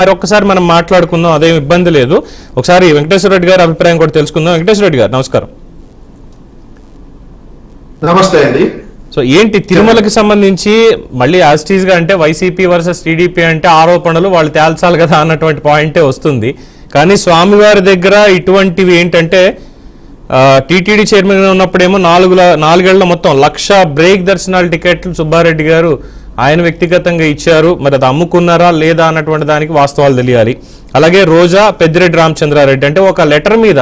మరొకసారి మనం మాట్లాడుకుందాం, అదేం ఇబ్బంది లేదు. ఒకసారి వెంకటేశ్వర రెడ్డి గారి అభిప్రాయం కూడా తెలుసుకుందాం. వెంకటేశ్వర రెడ్డి గారు నమస్కారం. నమస్తే అండి. సో ఏంటి తిరుమలకి సంబంధించి మళ్ళీ యాస్టీజ్ గా అంటే వైసీపీ వర్సెస్ టీడీపీ అంటే ఆరోపణలు వాళ్ళు తేల్చాలి కదా అన్నటువంటి పాయింటే వస్తుంది. కానీ స్వామివారి దగ్గర ఇటువంటివి ఏంటంటే టీటీడీ చైర్మన్ ఉన్నప్పుడేమో నాలుగేళ్ల మొత్తం 1,00,000 బ్రేక్ దర్శనాల టికెట్లు సుబ్బారెడ్డి గారు ఆయన వ్యక్తిగతంగా ఇచ్చారు. మరి అది అమ్ముకున్నారా లేదా అన్నటువంటి దానికి వాస్తవాలు తెలియాలి. అలాగే రోజా, పెద్దిరెడ్డి రామచంద్రారెడ్డి అంటే ఒక లెటర్ మీద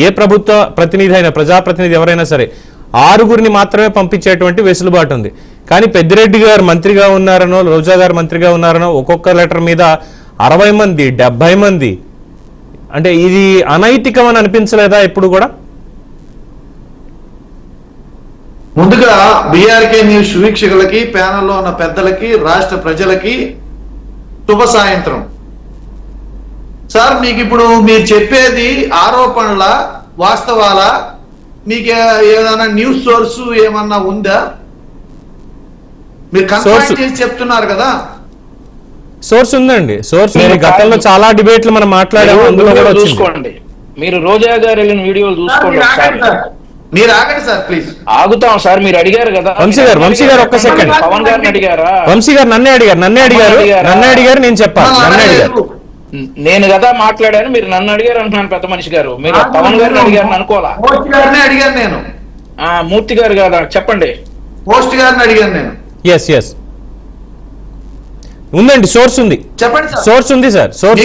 ఏ ప్రభుత్వ ప్రతినిధి అయినా, ప్రజాప్రతినిధి ఎవరైనా సరే 6 మాత్రమే పంపించేటువంటి వెసులుబాటు ఉంది. కానీ పెద్దిరెడ్డి గారు మంత్రిగా ఉన్నారనో, రోజా గారు మంత్రిగా ఉన్నారనో ఒక్కొక్క లెటర్ మీద 60 మంది 70 మంది, అంటే ఇది అనైతికం అని అనిపించలేదా ఎప్పుడు కూడా? ముందుగా బీఆర్కే న్యూస్ వీక్షకులకి, ప్యానెల్లో ఉన్న పెద్దలకి, రాష్ట్ర ప్రజలకి శుభ సాయంత్రం. సార్, మీకు ఇప్పుడు మీరు చెప్పేది ఆరోపణల వాస్తవాల, మీకు ఏదైనా న్యూస్ సోర్స్ ఏమన్నా ఉందా? మీరు కన్ఫర్మ్ చేసి చెప్తున్నారు కదా. సోర్స్ ఉందండి, సోర్స్ గతంలో చాలా డిబేట్లు మనం మాట్లాడాము, అందులో కూడా చూసుకోండి. మీరు రోజా గారు వెళ్ళిన వీడియోలు చూసుకోండి. మీరు ఆగండి సార్, ప్లీజ్. ఆగుతాం సార్, మీరు అడిగారు కదా. వంశీ గారు ఒక్క సెకండ్. పవన్ గారిని అడిగారా? వంశీ గారు నన్నే అడిగారు, నేను చెప్పాను. నేను కదా మాట్లాడాను, మీరు నన్ను అడిగారు అంటున్నాను. పెద్ద మనిషి గారు, మీరు పవన్ గారిని అడిగారని అనుకోవాలా? అడిగాను నేను. మూర్తి గారు కదా, చెప్పండి. పోస్ట్ గారిని అడిగాను నేను. ఎస్ ఉందండి, సోర్స్ ఉంది. చెప్పండి. సోర్స్ ఉంది సార్, సోర్స్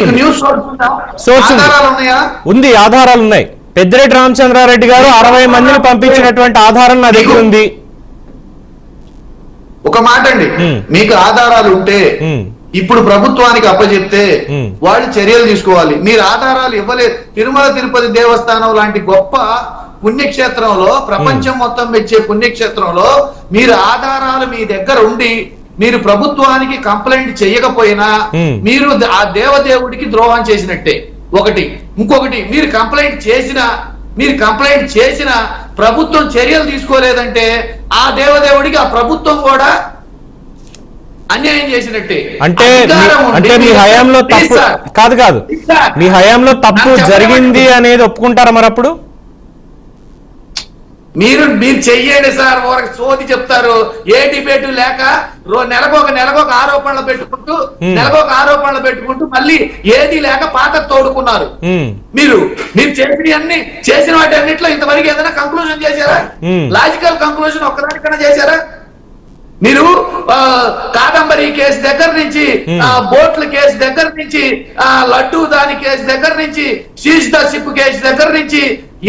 ఉంది, ఆధారాలు ఉన్నాయి. పెద్దిరెడ్డి రామచంద్రారెడ్డి గారు 60 మందిని పంపించినటువంటి ఆధారం నా దగ్గర ఉంది. ఒక మాట అండి, మీకు ఆధారాలు ఉంటే ఇప్పుడు ప్రభుత్వానికి అప్పచెప్తే వాళ్ళు చర్యలు తీసుకోవాలి. మీరు ఆధారాలు ఇవ్వలేదు. తిరుమల తిరుపతి దేవస్థానం లాంటి గొప్ప పుణ్యక్షేత్రంలో, ప్రపంచం మొత్తం మెచ్చే పుణ్యక్షేత్రంలో మీరు ఆధారాలు మీ దగ్గర ఉండి మీరు ప్రభుత్వానికి కంప్లైంట్ చేయకపోయినా మీరు ఆ దేవదేవుడికి ద్రోహం చేసినట్టే. ఒకటి. ఇంకొకటి, మీరు కంప్లైంట్ చేసిన ప్రభుత్వం చర్యలు తీసుకోలేదంటే ఆ దేవదేవుడికి ఆ ప్రభుత్వం కూడా అన్యాయం చేసినట్టే. అంటే మీ హయాంలో తప్పు కాదు, మీ హయాంలో తప్పు జరిగింది అనేది ఒప్పుకుంటారా మరి? అప్పుడు మీరు చెయ్యండి సార్. సోది చెప్తారు. ఏ డిబేటు లేక నెలకొక ఆరోపణలు పెట్టుకుంటూ మళ్ళీ ఏది లేక పాత తోడుకున్నారు. మీరు చేసిన వాటి అన్నింటిలో ఇంతవరకు ఏదైనా కంక్లూజన్ చేశారా? లాజికల్ కంక్లూజన్ ఒక్కదానికన్నా చేశారా? మీరు కాదంబరి కేసు దగ్గర నుంచి, బోట్ల కేసు దగ్గర నుంచి, లడ్డూ దాని కేసు దగ్గర నుంచి, శీష్ ద షిప్ కేసు దగ్గర నుంచి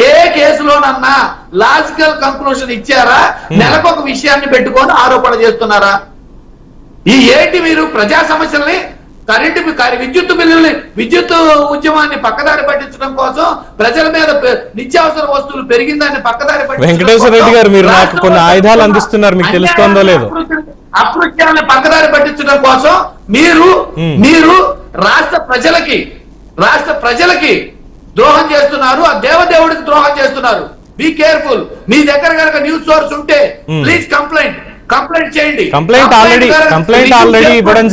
ఏ కేసులోనన్నా లాజికల్ కంక్లూజన్ ఇచ్చారా? నెలకొక విషయాన్ని పెట్టుకొని ఆరోపణ చేస్తున్నారా? ఏంటి మీరు ప్రజా సమస్యల్ని, విద్యుత్ బిల్లుల్ని, విద్యుత్ ఉద్యమాన్ని పక్కదారి పట్టించడం కోసం, ప్రజల మీద నిత్యావసర వస్తువులు పెరిగిందాన్ని పక్కదారి వెంకటేశ్వర రెడ్డి గారు, మీరు నాకు కొన్ని ఆయుధాలు అందిస్తున్నారు, మీకు తెలుస్తోందో లేదో. అకృత్యాన్ని పక్కదారి పట్టించడం కోసం మీరు రాష్ట్ర ప్రజలకి ద్రోహం చేస్తున్నారు. ఆ దేవదేవుడికి ద్రోహం చేస్తున్నారు. Be careful. మీ దగ్గర కనుక న్యూస్ సోర్స్ ఉంటే ప్లీజ్ కంప్లైంట్ చేయండి. కంప్లైంట్ ఆల్రెడీ ఇవ్వడం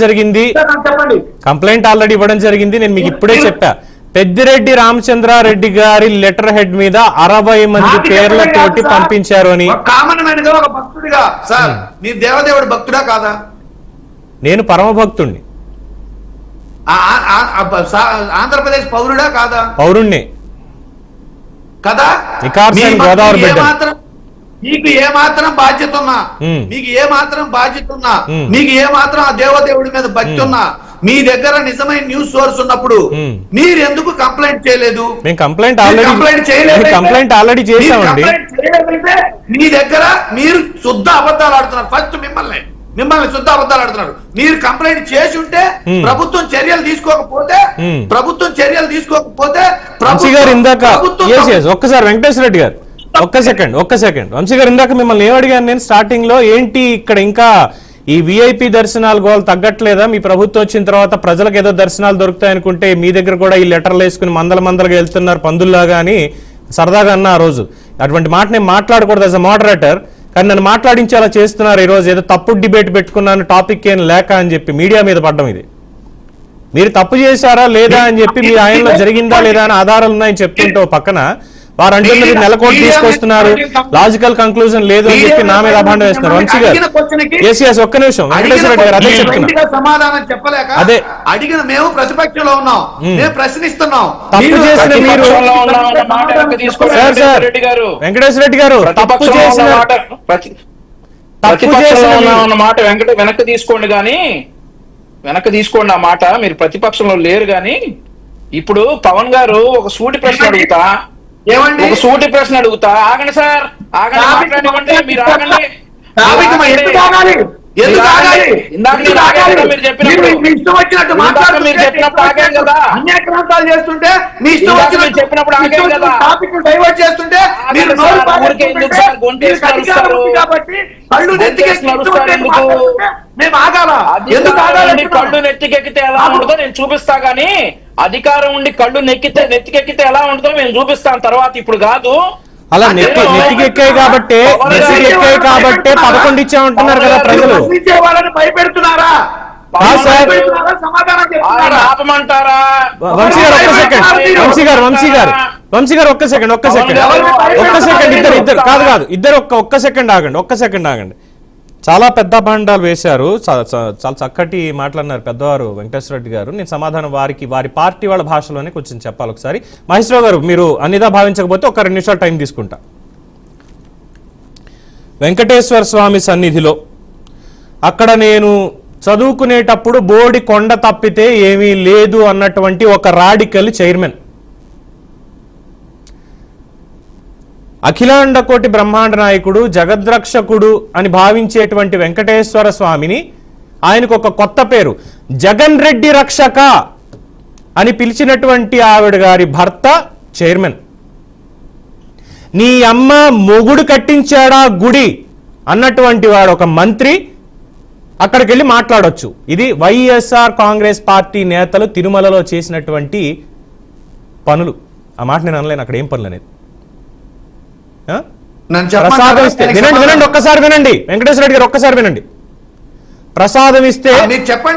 జరిగింది. నేను మీకు ఇప్పుడే చెప్పా. పెద్దిరెడ్డి రామచంద్రారెడ్డి గారి లెటర్ హెడ్ మీద 60 మంది పేర్లతోటి పంపించారు అని. కామన్ మ్యాన్ గా, ఒక భక్తుడిగా సార్, మీ దేవదేవుడు భక్తుడా కాదా? నేను పరమ భక్తుడిని. ఆంధ్రప్రదేశ్ పౌరుడా కాదా? పౌరుణ్ణి కదా. గోదావరి బిడ్డ. మీకు ఏ మాత్రం బాధ్యత ఉన్నా, మీకు ఏ మాత్రం ఆ దేవదేవుడి మీద భక్తి ఉన్నా, మీ దగ్గర నిజమైన న్యూస్ సోర్స్ ఉన్నప్పుడు మీరు ఎందుకు కంప్లైంట్ చేయలేదు? కంప్లైంట్ ఆల్రెడీ చేసామండి. మీ దగ్గర మీరు శుద్ధ అబద్ధాలు ఆడుతున్నారు. ఫస్ట్ మిమ్మల్ని శుద్ధ అబద్ధాలు ఆడుతున్నారు. మీరు కంప్లైంట్ చేసి ఉంటే, ప్రభుత్వం చర్యలు తీసుకోకపోతే ఒక్కసారి వెంకటేశ్వర రెడ్డి గారు ఒక్క సెకండ్ వంశీ గారు, ఇందాక మిమ్మల్ని ఏమడిగాను నేను స్టార్టింగ్ లో, ఏంటి ఇక్కడ ఇంకా ఈ విఐపి దర్శనాలు గోల్ తగ్గట్లేదా? మీ ప్రభుత్వం వచ్చిన తర్వాత ప్రజలకు ఏదో దర్శనాలు దొరుకుతాయనుకుంటే మీ దగ్గర కూడా ఈ లెటర్లు వేసుకుని మందలుగా వెళ్తున్నారు పందుల్లాగా అని సరదాగా అన్న ఆ రోజు. అటువంటి మాట నేను మాట్లాడకూడదు యాజ్ అ మోడరేటర్, కానీ నన్ను మాట్లాడించేలా చేస్తున్నారు. ఈ రోజు ఏదో తప్పుడు డిబేట్ పెట్టుకున్నాను, టాపిక్ ఏం లేక అని చెప్పి మీడియా మీద పడ్డం ఇది. మీరు తప్పు చేశారా లేదా అని చెప్పి మీ ఆయనలో జరిగిందా లేదా అని ఆధారాలు ఉన్నాయని చెప్తుంటే ఓ పక్కన వారు అంటున్నది నెలకోటి తీసుకొస్తున్నారు, లాజికల్ కంక్లూజన్ లేదు అని చెప్పి నా మీద అభాండం వేస్తున్నారు. వంశీ గారు ఎస్ ఒక్క నిమిషం, వెంకటేశ్వర రెడ్డి గారు అదే చెప్తున్నా. సమాధానం చెప్పలేక అదే అడిగిన మేము ప్రతిపక్షంలో ఉన్నాం, మేము ప్రశ్నిస్తున్నాం. తప్పు చేసిన మీరు సార్ వెంకటేశ్వర రెడ్డి గారు తప్పు చేసిన మాట వెనక్కి తీసుకోండి గాని, వెనక్కి తీసుకోండి ఆ మాట. మీరు ప్రతిపక్షంలో లేరు గాని ఇప్పుడు పవన్ గారు ఒక సూటి ప్రశ్న అడుగుతా, ఒక సూటి ప్రశ్న అడుగుతా. ఆగండి సార్, ఆగండి, మాట్లాడివ్వండి, మీరు ఆగండి. మీరు చెప్పినప్పుడు ఆగాం కదా, చేస్తుంటే చెప్పినప్పుడు ఆగాం కదా. డైవర్ట్ చేస్తుంటే ఊరికే ఎందుకు సార్ గొంతేసి నడుస్తారు? మేము ఆగాల. కళ్ళు నెత్తికెక్కితే ఎలా ఉంటుందో నేను చూపిస్తా గానీ, అధికారం ఉండి కళ్ళు నెత్తికెక్కితే ఎలా ఉంటుందో మేము చూపిస్తాం తర్వాత, ఇప్పుడు కాదు. అలా నెత్తికెక్కాయి కాబట్టి 11 ఇచ్చామంటున్నారు కదా ప్రజలు. వాళ్ళని భయపెడుతున్నారా? ఆపమంటారా? వంశీ గారు ఒక్క సెకండ్ ఇద్దరు ఒక్క సెకండ్ ఆగండి. చాలా పెద్ద భాండాలు వేశారు, చాలా చక్కటి మాట్లాడినారు పెద్దవారు వెంకటేశ్వర రెడ్డి గారు. నేను సమాధానం వారి పార్టీ వాళ్ళ భాషలోనే కొంచెం చెప్పాలి ఒకసారి. మహేశ్వరరావు గారు మీరు అన్నిదా భావించకపోతే ఒక 2 నిమిషాలు టైం తీసుకుంటా. వెంకటేశ్వర స్వామి సన్నిధిలో అక్కడ నేను చదువుకునేటప్పుడు బోడి కొండ తప్పితే ఏమీ లేదు అన్నటువంటి ఒక రాడికల్ చైర్మన్, అఖిలాండ కోటి బ్రహ్మాండ నాయకుడు, జగద్రక్షకుడు అని భావించేటువంటి వెంకటేశ్వర స్వామిని ఆయనకు ఒక కొత్త పేరు జగన్ రెడ్డి రక్షక అని పిలిచినటువంటి ఆవిడ గారి భర్త చైర్మన్. నీ అమ్మ మొగుడు కట్టించాడా గుడి అన్నటువంటి వాడు ఒక మంత్రి అక్కడికి వెళ్ళి మాట్లాడొచ్చు. ఇది వైఎస్ఆర్ కాంగ్రెస్ పార్టీ నేతలు తిరుమలలో చేసినటువంటి పనులు. ఆ మాట నేను అనలేను, అక్కడ ఏం పనులు అనేది. ప్రసాదం ఇస్తే వినండి ఒక్కసారి వినండి, వెంకటేశ్వర రెడ్డి గారు ఒక్కసారి వినండి. ప్రసాదం ఇస్తే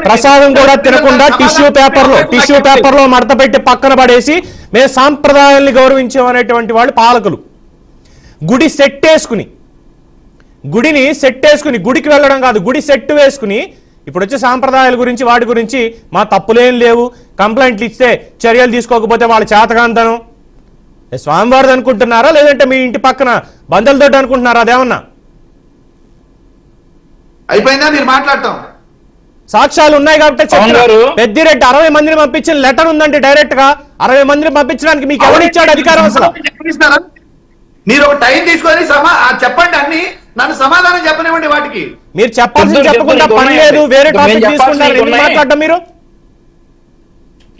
ప్రసాదం కూడా తినకుండా టిష్యూ పేపర్లో మడత పెట్టి పక్కన పడేసి మేము సాంప్రదాయాల్ని గౌరవించామనేటువంటి వాళ్ళు పాలకులు. గుడిని సెట్ వేసుకుని గుడికి వెళ్ళడం కాదు, గుడి సెట్ వేసుకుని ఇప్పుడు వచ్చే సాంప్రదాయాల గురించి వాటి గురించి మా తప్పులేం లేవు, కంప్లైంట్లు ఇస్తే చర్యలు తీసుకోకపోతే వాళ్ళ చేతకాంతనం స్వామివారిది అనుకుంటున్నారా లేదంటే మీ ఇంటి పక్కన బంధువులతో అనుకుంటున్నారా? అదేమన్నా అయిపోయిందా మీరు మాట్లాడటం? సాక్ష్యాలు ఉన్నాయి కాబట్టి పెద్దిరెడ్డి 60 మందిని పంపించిన లెటర్ ఉందంటే డైరెక్ట్ గా 60 మందిని పంపించడానికి మీకు ఎవరిచ్చాడు అధికారం? అసలు మీరు ఒక టైం తీసుకొని చెప్పండి, అన్ని నన్ను సమాధానం చెప్పనివ్వండి. వాటికి మీరు చెప్పాల్సింది చెప్పకుండా పని లేదు, వేరే టాపిక్ తీసుకున్నారు మాట్లాడడం. మీరు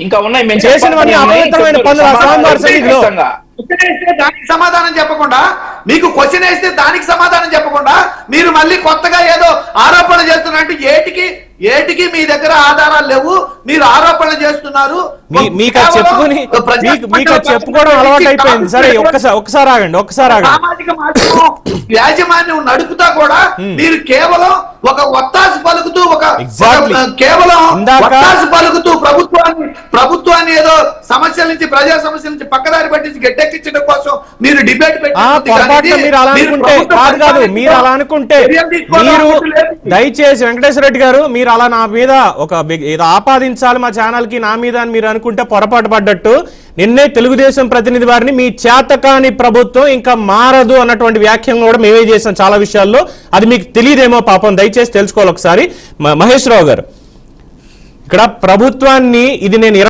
ఇంకా ఉన్నాయి మేము చేసినవన్నీ అపవిత్రమైన పనులు. దానికి సమాధానం చెప్పకుండా, మీకు క్వశ్చన్ వేస్తే దానికి సమాధానం చెప్పకుండా మీరు మళ్ళీ కొత్తగా ఏదో ఆరోపణ చేస్తున్నట్టు ఏటికి మీ దగ్గర ఆధారాలు లేవు, మీరు ఆరోపణలు చేస్తున్నారు. మీకు చెప్పుకోవడం అలవాటు అయిపోయింది. సరే ఒక్కసారి ఆగండి. సామాజిక మాధ్యమం యాజమాన్యం నడుపుతా కూడా మీరు కేవలం ఒక ఒత్తాసు పలుకుతూ ప్రభుత్వాన్ని ఏదో సమస్యల నుంచి ప్రజా సమస్యల నుంచి పక్కదారి పట్టించి గట్టెక్కించడం కోసం మీరు డిబేట్ మీరు అలా అనుకుంటే దయచేసి వెంకటేశ్వర రెడ్డి గారు మీరు అలా నా మీద ఏదో ఆపాదించాలి మా ఛానల్ కి నా మీద అని మీరు అనుకుంటే పొరపాటు పడ్డట్టు. నిన్నే తెలుగుదేశం ప్రతినిధి వారిని మీ చేతకాని ప్రభుత్వం ఇంకా మారదు అన్నటువంటి వ్యాఖ్యలు కూడా మేమే చేసాం చాలా విషయాల్లో. అది మీకు తెలియదేమో పాపం, దయచేసి తెలుసుకోవాలి ఒకసారి. మహేశ్వరరావు గారు, ఇక్కడ ప్రభుత్వాన్ని ఇది నేను